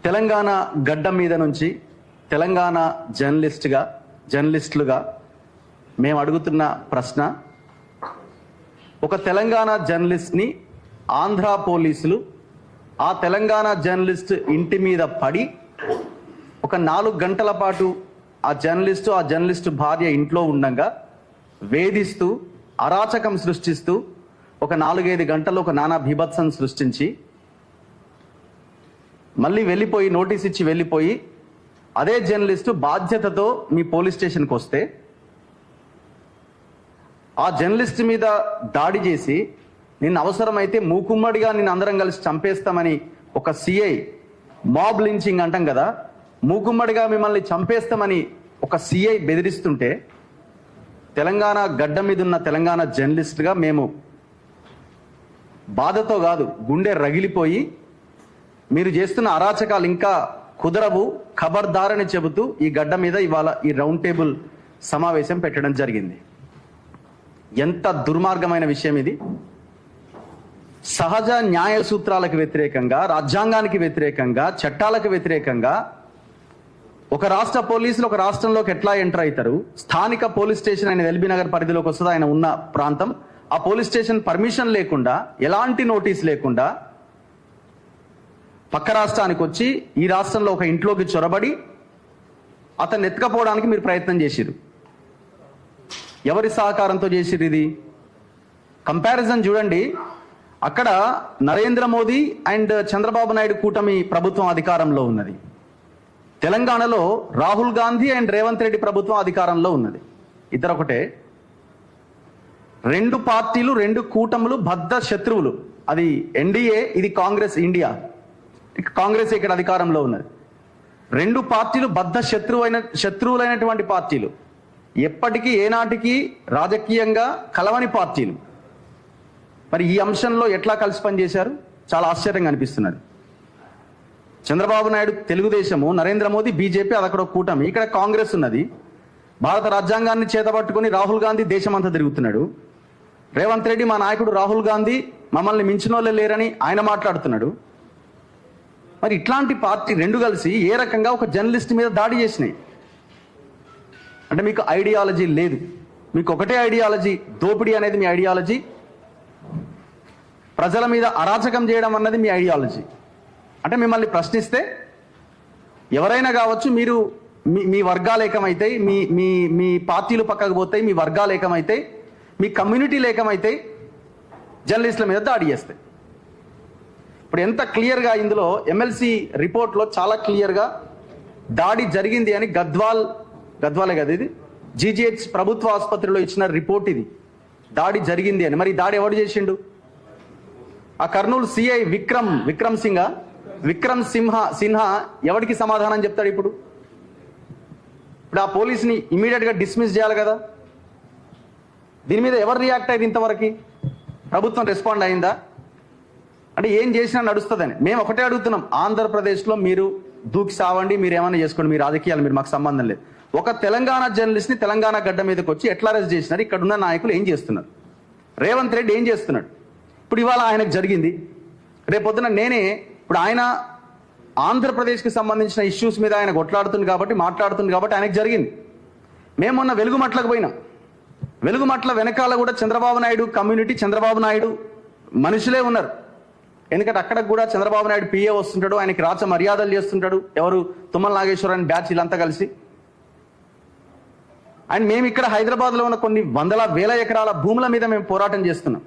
తెలంగాణ గడ్డ మీద నుంచి తెలంగాణ జర్నలిస్టులుగా మేము అడుగుతున్న ప్రశ్న, ఒక తెలంగాణ జర్నలిస్ట్ని ఆంధ్ర పోలీసులు ఆ తెలంగాణ జర్నలిస్ట్ ఇంటి మీద పడి ఒక 4 గంటల పాటు ఆ జర్నలిస్టు భార్య ఇంట్లో ఉండగా వేధిస్తూ అరాచకం సృష్టిస్తూ ఒక 4-5 గంటలు ఒక నానా బీభత్సం సృష్టించి మళ్ళీ వెళ్ళిపోయి నోటీస్ ఇచ్చి వెళ్ళిపోయి అదే జర్నలిస్టు బాధ్యతతో మీ పోలీస్ స్టేషన్కి వస్తే ఆ జర్నలిస్ట్ మీద దాడి చేసి నిన్ను అవసరమైతే మూకుమ్మడిగా నిన్ను అందరం కలిసి చంపేస్తామని ఒక సిఐ, మాబ్ లించింగ్ అంటాం కదా, మూకుమ్మడిగా మిమ్మల్ని చంపేస్తామని ఒక సిఐ బెదిరిస్తుంటే తెలంగాణ గడ్డ మీద ఉన్న తెలంగాణ జర్నలిస్టుగా మేము బాధతో కాదు గుండె రగిలిపోయి మీరు చేస్తున్న అరాచకాలు ఇంకా కుదరవు, ఖబర్దారని చెబుతూ ఈ గడ్డ మీద ఇవాళ ఈ రౌండ్ టేబుల్ సమావేశం పెట్టడం జరిగింది. ఎంత దుర్మార్గమైన విషయం ఇది! సహజ న్యాయ సూత్రాలకు వ్యతిరేకంగా, రాజ్యాంగానికి వ్యతిరేకంగా, చట్టాలకు వ్యతిరేకంగా ఒక రాష్ట్ర పోలీసులు ఒక రాష్ట్రంలోకి ఎట్లా ఎంటర్ అవుతారు? స్థానిక పోలీస్ స్టేషన్ ఆయన ఎల్బీ నగర్ పరిధిలోకి వస్తుంది, ఆయన ఉన్న ప్రాంతం. ఆ పోలీస్ స్టేషన్ పర్మిషన్ లేకుండా, ఎలాంటి నోటీస్ లేకుండా పక్క రాష్ట్రానికి వచ్చి ఈ రాష్ట్రంలో ఒక ఇంట్లోకి చొరబడి అతన్ని ఎత్తుకపోవడానికి మీరు ప్రయత్నం చేసిరు. ఎవరి సహకారంతో చేసిరు ఇది? కంపారిజన్ చూడండి. అక్కడ నరేంద్ర మోదీ అండ్ చంద్రబాబు నాయుడు కూటమి ప్రభుత్వం అధికారంలో ఉన్నది. తెలంగాణలో రాహుల్ గాంధీ అండ్ రేవంత్ రెడ్డి ప్రభుత్వం అధికారంలో ఉన్నది. ఇద్దరు ఒకటే. 2 పార్టీలు, 2 కూటములు బద్ధ శత్రువులు. అది ఎన్డీఏ, ఇది కాంగ్రెస్ ఇండియా. కాంగ్రెస్ ఇక్కడ అధికారంలో ఉన్నది. 2 పార్టీలు బద్ధ శత్రువులైనటువంటి పార్టీలు, ఎప్పటికీ ఏనాటికి రాజకీయంగా కలవని పార్టీలు. మరి ఈ అంశంలో ఎట్లా కలిసి పనిచేశారు? చాలా ఆశ్చర్యంగా అనిపిస్తున్నది. చంద్రబాబు నాయుడు తెలుగుదేశము, నరేంద్ర మోదీ బీజేపీ, అదక్కడ కూటమి, ఇక్కడ కాంగ్రెస్ ఉన్నది. భారత రాజ్యాంగాన్ని చేతబట్టుకుని రాహుల్ గాంధీ దేశమంతా తిరుగుతున్నాడు. రేవంత్ రెడ్డి, మా నాయకుడు రాహుల్ గాంధీ, మమ్మల్ని మించినోళ్ళే లేరని ఆయన మాట్లాడుతున్నాడు. మరి ఇట్లాంటి పార్టీ 2 కలిసి ఏ రకంగా ఒక జర్నలిస్ట్ మీద దాడి చేసినాయి? అంటే మీకు ఐడియాలజీ లేదు. మీకు ఒకటే ఐడియాలజీ, దోపిడీ అనేది మీ ఐడియాలజీ, ప్రజల మీద అరాచకం చేయడం అన్నది మీ ఐడియాలజీ. అంటే మిమ్మల్ని ప్రశ్నిస్తే ఎవరైనా కావచ్చు, మీరు మీ వర్గాలు ఏకమైతాయి, మీ మీ మీ పార్టీలు పక్కకు పోతాయి, మీ వర్గాలు ఏకమైతాయి, మీ కమ్యూనిటీలు ఏకమైతాయి, జర్నలిస్టుల మీద దాడి చేస్తాయి. ఇప్పుడు ఎంత క్లియర్గా ఇందులో ఎమ్మెల్సీ రిపోర్ట్లో చాలా క్లియర్గా దాడి జరిగింది అని గద్వాలే కదా ఇది, జీజీహెచ్ ప్రభుత్వ ఆసుపత్రిలో ఇచ్చిన రిపోర్ట్ ఇది, దాడి జరిగింది అని. మరి దాడి ఎవడు చేసిండు? ఆ కర్నూలు సిఐ విక్రమ్ సిన్హా ఎవరికి సమాధానం చెప్తాడు? ఇప్పుడు ఆ పోలీస్ని ఇమీడియట్గా డిస్మిస్ చేయాలి కదా. దీని మీద ఎవరు రియాక్ట్ అయ్యింది? ఇంతవరకు ప్రభుత్వం రెస్పాండ్ అయిందా? అంటే ఏం చేసినా నడుస్తుందని మేము ఒకటే అడుగుతున్నాం. ఆంధ్రప్రదేశ్లో మీరు దూకి సావండి, మీరు ఏమైనా చేసుకోండి, మీ రాజకీయాలు మీరు మాకు సంబంధం లేదు. ఒక తెలంగాణ జర్నలిస్ట్ని తెలంగాణ గడ్డ మీదకి వచ్చి ఎట్లా అరెస్ట్ చేసినారు? ఇక్కడ ఉన్న నాయకులు ఏం చేస్తున్నారు? రేవంత్ రెడ్డి ఏం చేస్తున్నాడు? ఇప్పుడు ఇవాళ ఆయనకు జరిగింది, రేపొద్దున ఇప్పుడు ఆయన ఆంధ్రప్రదేశ్కి సంబంధించిన ఇష్యూస్ మీద ఆయన కొట్లాడుతుంది కాబట్టి, మాట్లాడుతుంది కాబట్టి ఆయనకు జరిగింది. మేము మొన్న వెలుగుమట్లకు పోయినాం. వెలుగుమట్ల వెనకాల కూడా చంద్రబాబు నాయుడు కమ్యూనిటీ, చంద్రబాబు నాయుడు మనుషులే ఉన్నారు. ఎందుకంటే అక్కడ కూడా చంద్రబాబు నాయుడు పిఏ వస్తుంటాడు, ఆయనకి రాచ మర్యాదలు చేస్తుంటాడు. ఎవరు? తుమ్మల నాగేశ్వరరావు బ్యాచ్, వీళ్ళంతా కలిసి. అండ్ మేము ఇక్కడ హైదరాబాద్లో ఉన్న కొన్ని వందల వేల ఎకరాల భూముల మీద మేము పోరాటం చేస్తున్నాం.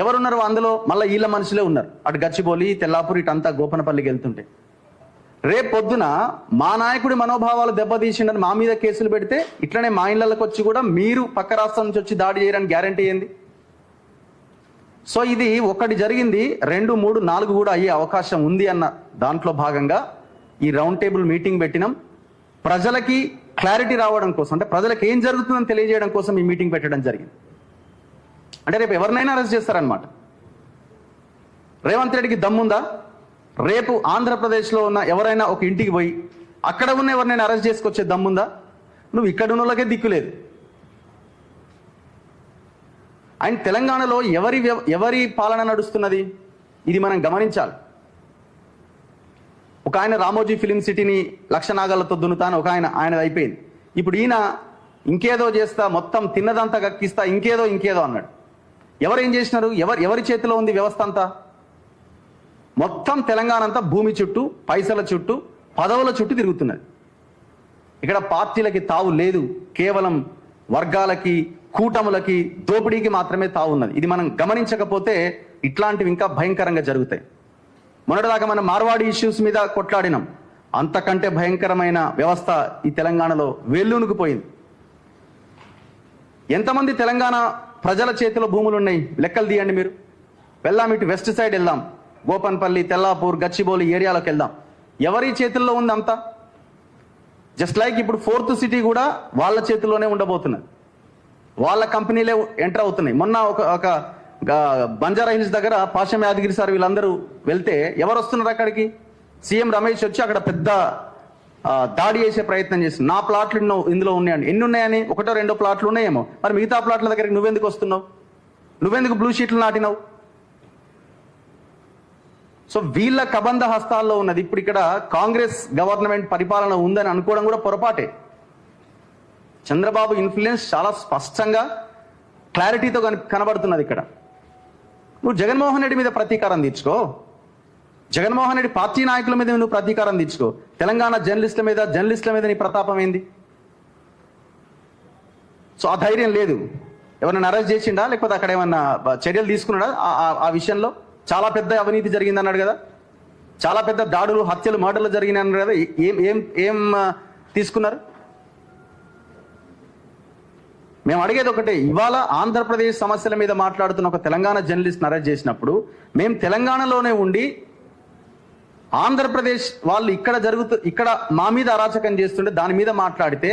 ఎవరున్నారు అందులో? మళ్ళీ వీళ్ళ మనుషులే ఉన్నారు. అటు గచ్చిబౌలి, తెల్లాపూర్, ఇటంతా గోపనపల్లికి వెళ్తుంటే రేపు పొద్దున మా నాయకుడి మనోభావాలు దెబ్బతీసిండని మా మీద కేసులు పెడితే, ఇట్లనే మా ఇళ్లకు వచ్చి కూడా మీరు పక్క రాష్ట్రం నుంచి వచ్చి దాడి చేయడానికి గ్యారంటీ ఏంది? సో ఇది ఒకటి జరిగింది, 2, 3, 4 కూడా అయ్యే అవకాశం ఉంది అన్న దాంట్లో భాగంగా ఈ రౌండ్ టేబుల్ మీటింగ్ పెట్టినాం. ప్రజలకి క్లారిటీ రావడం కోసం, అంటే ప్రజలకు ఏం జరుగుతుందని తెలియజేయడం కోసం ఈ మీటింగ్ పెట్టడం జరిగింది. అంటే రేపు ఎవరినైనా అరెస్ట్ చేస్తారనమాట. రేవంత్ రెడ్డికి దమ్ముందా? రేపు ఆంధ్రప్రదేశ్లో ఉన్న ఎవరైనా ఒక ఇంటికి పోయి అక్కడ ఉన్న ఎవరినైనా అరెస్ట్ చేసుకొచ్చే దమ్ముందా? నువ్వు ఇక్కడ ఉన్న వాళ్ళకే దిక్కులేదు. అండ్ తెలంగాణలో ఎవరి పాలన నడుస్తున్నది? ఇది మనం గమనించాలి. ఒక ఆయన రామోజీ ఫిలిం సిటీని లక్ష నాగాలతో దున్నుతాను, ఒక ఆయనది అయిపోయింది. ఇప్పుడు ఈయన ఇంకేదో చేస్తా, మొత్తం తిన్నదంతా కక్కిస్తా, ఇంకేదో అన్నాడు. ఎవరేం చేసినారు? ఎవరి చేతిలో ఉంది వ్యవస్థ అంతా? మొత్తం తెలంగాణ అంతా భూమి చుట్టూ, పైసల చుట్టూ, పదవుల చుట్టూ తిరుగుతున్నది. ఇక్కడ పార్టీలకి తావు లేదు, కేవలం వర్గాలకి, కూటములకి, దోపిడీకి మాత్రమే తావు ఉన్నది. ఇది మనం గమనించకపోతే ఇట్లాంటివి ఇంకా భయంకరంగా జరుగుతాయి. మొన్నటిదాకా మనం మార్వాడి ఇష్యూస్ మీద కొట్లాడినాం. అంతకంటే భయంకరమైన వ్యవస్థ ఈ తెలంగాణలో వేళ్ళూనుకుపోయింది. ఎంతమంది తెలంగాణ ప్రజల చేతిలో భూములు ఉన్నాయి లెక్కలు తీయండి మీరు. వెళ్దాం, ఇటు వెస్ట్ సైడ్ వెళ్దాం, గోపన్పల్లి, తెల్లాపూర్, గచ్చిబౌలి ఏరియాలోకి వెళ్దాం. ఎవరి చేతుల్లో ఉంది అంతా? జస్ట్ లైక్ ఇప్పుడు 4th సిటీ కూడా వాళ్ళ చేతుల్లోనే ఉండబోతున్నది. వాళ్ళ కంపెనీలే ఎంటర్ అవుతున్నాయి. మొన్న ఒక బంజారా హిల్స్ దగ్గర పాషం యాదగిరి సార్ వీళ్ళందరూ వెళ్తే ఎవరు వస్తున్నారు అక్కడికి? సీఎం రమేష్ వచ్చి అక్కడ పెద్ద దాడి చేసే ప్రయత్నం చేస్తుంది. నా ప్లాట్లు ఇందులో ఉన్నాయండి. ఎన్ని ఉన్నాయని? 1-2 ప్లాట్లు ఉన్నాయేమో. మరి మిగతా ప్లాట్ల దగ్గరికి నువ్వెందుకు వస్తున్నావు? నువ్వెందుకు బ్లూ షీట్లు నాటినావు? సో వీళ్ళ కబంధ హస్తాల్లో ఉన్నది. ఇప్పుడు ఇక్కడ కాంగ్రెస్ గవర్నమెంట్ పరిపాలన ఉందని అనుకోవడం కూడా పొరపాటే. చంద్రబాబు ఇన్ఫ్లుయెన్స్ చాలా స్పష్టంగా క్లారిటీతో కనబడుతున్నది ఇక్కడ. నువ్వు జగన్మోహన్ రెడ్డి మీద ప్రతీకారం తీర్చుకో, జగన్మోహన్ రెడ్డి పార్టీ నాయకుల మీద నువ్వు ప్రతీకారం తీర్చుకో. తెలంగాణ జర్నలిస్టుల మీద నీ ప్రతాపం ఏంది? సో ఆ ధైర్యం లేదు. ఎవరైనా అరెస్ట్ చేసిండా, లేకపోతే అక్కడ ఏమన్నా చర్యలు తీసుకున్నాడా? ఆ విషయంలో చాలా పెద్ద అవినీతి జరిగింది అన్నాడు కదా, చాలా పెద్ద దాడులు, హత్యలు, మర్డర్లు జరిగినాయి అన్నాడు కదా. ఏం తీసుకున్నారు? మేము అడిగేది ఒకటే, ఇవాళ ఆంధ్రప్రదేశ్ సమస్యల మీద మాట్లాడుతున్న ఒక తెలంగాణ జర్నలిస్ట్ని అరెస్ట్ చేసినప్పుడు మేము తెలంగాణలోనే ఉండి ఆంధ్రప్రదేశ్ వాళ్ళు ఇక్కడ మా మీద అరాచకం చేస్తుంటే దాని మీద మాట్లాడితే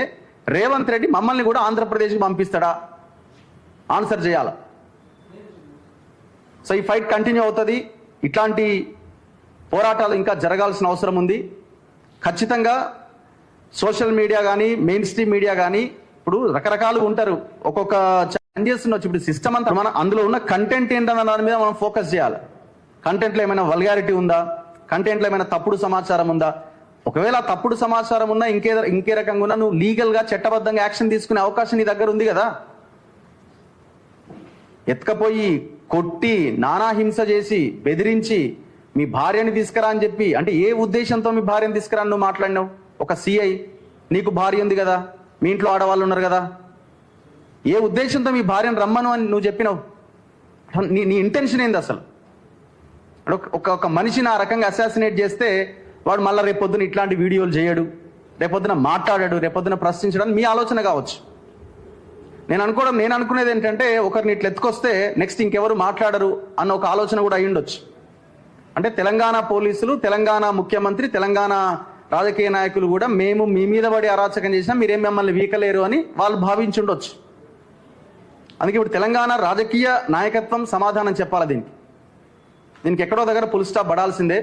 రేవంత్ రెడ్డి మమ్మల్ని కూడా ఆంధ్రప్రదేశ్కి పంపిస్తాడా? ఆన్సర్ చేయాల. సో ఈ ఫైట్ కంటిన్యూ అవుతుంది. ఇట్లాంటి పోరాటాలు ఇంకా జరగాల్సిన అవసరం ఉంది. ఖచ్చితంగా సోషల్ మీడియా కానీ, మెయిన్ స్ట్రీమ్ మీడియా కానీ, ఇప్పుడు రకరకాలు ఉంటారు, ఒక్కొక్క చేంజెస్ ఉండొచ్చు. ఇప్పుడు సిస్టమ్ అంతా మన అందులో ఉన్న కంటెంట్ ఏంటన్న దాని మీద మనం ఫోకస్ చేయాలి. కంటెంట్లో ఏమైనా వల్గారిటీ ఉందా? కంటెంట్లో ఏమైనా తప్పుడు సమాచారం ఉందా? ఒకవేళ తప్పుడు సమాచారం ఉన్నా ఇంకే రకంగా ఉన్నా నువ్వు లీగల్గా చట్టబద్ధంగా యాక్షన్ తీసుకునే అవకాశం నీ దగ్గర ఉంది కదా. ఎత్తుకపోయి కొట్టి నానా హింస చేసి బెదిరించి మీ భార్యని తీసుకురా అని చెప్పి, అంటే ఏ ఉద్దేశంతో మీ భార్యను తీసుకురా నువ్వు మాట్లాడినావు? ఒక సిఐ, నీకు భార్య ఉంది కదా, మీ ఇంట్లో ఆడవాళ్ళు ఉన్నారు కదా, ఏ ఉద్దేశంతో మీ భార్యను రమ్మను అని నువ్వు చెప్పినావు? నీ ఇంటెన్షన్ ఏంది అసలు? ఒక మనిషిని ఆ రకంగా అసాసినేట్ చేస్తే వాడు మళ్ళీ రేపొద్దున ఇట్లాంటి వీడియోలు చేయడు, రేపొద్దున మాట్లాడాడు, రేపొద్దున ప్రశ్నించడం మీ ఆలోచన కావచ్చు. నేను అనుకునేది ఏంటంటే ఒకరిని ఇట్లా ఎత్తుకొస్తే నెక్స్ట్ ఇంకెవరు మాట్లాడరు అన్న ఒక ఆలోచన కూడా అయ్యుండొచ్చు. అంటే తెలంగాణ పోలీసులు, తెలంగాణ ముఖ్యమంత్రి, తెలంగాణ రాజకీయ నాయకులు కూడా మేము మీ మీద పడి అరాచకం చేసినా మీరేం మమ్మల్ని వీకలేరు అని వాళ్ళు భావించుండొచ్చు. అందుకే ఇప్పుడు తెలంగాణ రాజకీయ నాయకత్వం సమాధానం చెప్పాలి దీనికి ఎక్కడో దగ్గర ఫుల్ స్టాప్ పడాల్సిందే.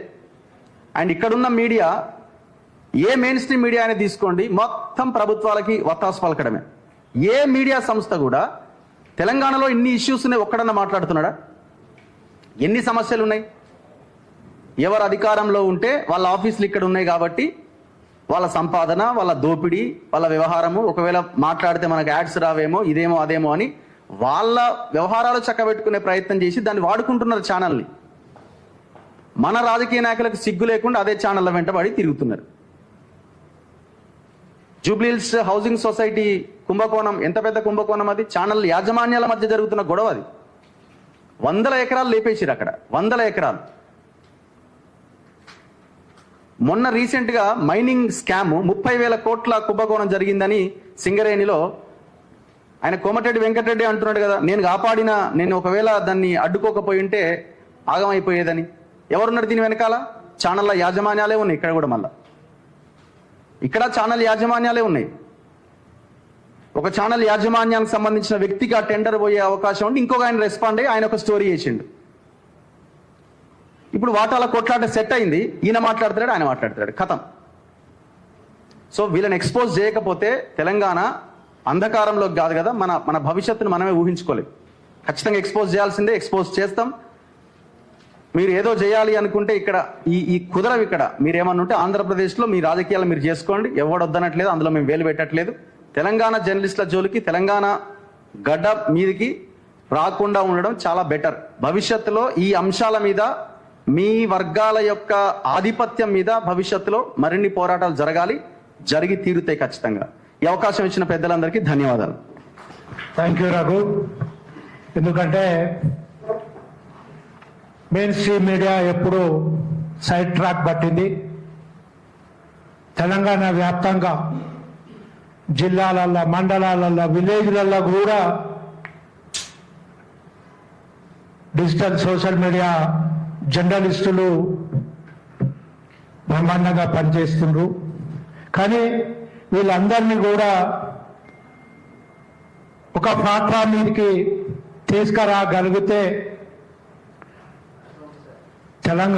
అండ్ ఇక్కడున్న మీడియా, ఏ మెయిన్ స్ట్రీమ్ మీడియా అనేది తీసుకోండి, మొత్తం ప్రభుత్వాలకి వత్తాసు పలకడమే. ఏ మీడియా సంస్థ కూడా తెలంగాణలో ఇన్ని ఇష్యూస్ ఉన్నాయి ఒక్కడన్నా మాట్లాడుతున్నాడా? ఎన్ని సమస్యలు ఉన్నాయి? ఎవరు అధికారంలో ఉంటే వాళ్ళ ఆఫీసులు ఇక్కడ ఉన్నాయి కాబట్టి వాళ్ళ సంపాదన, వాళ్ళ దోపిడీ, వాళ్ళ వ్యవహారము, ఒకవేళ మాట్లాడితే మనకు యాడ్స్ రావేమో, ఇదేమో అదేమో అని వాళ్ళ వ్యవహారాలు చక్కబెట్టుకునే ప్రయత్నం చేసి దాన్ని వాడుకుంటున్నారు ఛానల్ని. మన రాజకీయ నాయకులకు సిగ్గు లేకుండా అదే ఛానళ్ళ వెంటబడి తిరుగుతున్నారు. జూబ్లీహిల్స్ హౌసింగ్ సొసైటీ కుంభకోణం, ఎంత పెద్ద కుంభకోణం అది! ఛానల్ యాజమాన్యాల మధ్య జరుగుతున్న గొడవ అది. 100 ఎకరాలు లేపేసిరు అక్కడ, 100 ఎకరాలు. మొన్న రీసెంట్ గా మైనింగ్ స్కామ్ 30,000 కోట్ల కుంభకోణం జరిగిందని సింగరేణిలో ఆయన కోమటిరెడ్డి వెంకటరెడ్డి అంటున్నాడు కదా, నేను ఒకవేళ దాన్ని అడ్డుకోకపోయి ఉంటే ఆగమైపోయేదని. ఎవరున్నారు దీని వెనకాల? ఛానళ్ళ యాజమాన్యాలే ఉన్నాయి. ఇక్కడ కూడా మళ్ళా ఇక్కడ ఛానల్ యాజమాన్యాలే ఉన్నాయి. ఒక ఛానల్ యాజమాన్యానికి సంబంధించిన వ్యక్తికి ఆ టెండర్ పోయే అవకాశం ఉండి ఇంకొక ఆయన రెస్పాండ్ అయ్యి ఆయన ఒక స్టోరీ చేసిండు. ఇప్పుడు వాటాల కొట్లాట సెట్ అయింది. ఈయన మాట్లాడుతున్నాడు, ఆయన మాట్లాడుతున్నాడు, కథం. సో వీళ్ళని ఎక్స్పోజ్ చేయకపోతే తెలంగాణ అంధకారంలోకి కాదు కదా, మన భవిష్యత్తును మనమే ఊహించుకోలేదు. ఖచ్చితంగా ఎక్స్పోజ్ చేయాల్సిందే, ఎక్స్పోజ్ చేస్తాం. మీరు ఏదో చేయాలి అనుకుంటే ఇక్కడ ఈ కుదరవు. ఇక్కడ మీరేమన్నా ఉంటే ఆంధ్రప్రదేశ్లో మీ రాజకీయాలు మీరు చేసుకోండి, ఎవడొద్దనట్లేదు, అందులో మేము వేలు పెట్టట్లేదు. తెలంగాణ జర్నలిస్టుల జోలికి, తెలంగాణ గడ్డ మీదికి రాకుండా ఉండడం చాలా బెటర్. భవిష్యత్తులో ఈ అంశాల మీద, మీ వర్గాల యొక్క ఆధిపత్యం మీద భవిష్యత్తులో మరిన్ని పోరాటాలు జరగాలి, జరిగి తీరుతాయి ఖచ్చితంగా. ఈ అవకాశం ఇచ్చిన పెద్దలందరికీ ధన్యవాదాలు. Thank you Raghu. ఎందుకంటే మెయిన్ స్ట్రీమ్ మీడియా ఎప్పుడు సైడ్ ట్రాక్ పట్టింది. తెలంగాణ వ్యాప్తంగా జిల్లాలల్లో, మండలాలలో, విలేజ్లలో కూడా డిజిటల్ సోషల్ మీడియా జర్నలిస్టులు బ్రహ్మాండంగా పనిచేస్తున్నారు. కానీ వీళ్ళందరినీ కూడా ఒక ప్లాట్ఫామ్ మీదకి తీసుకురాగలిగితే తెలంగాణ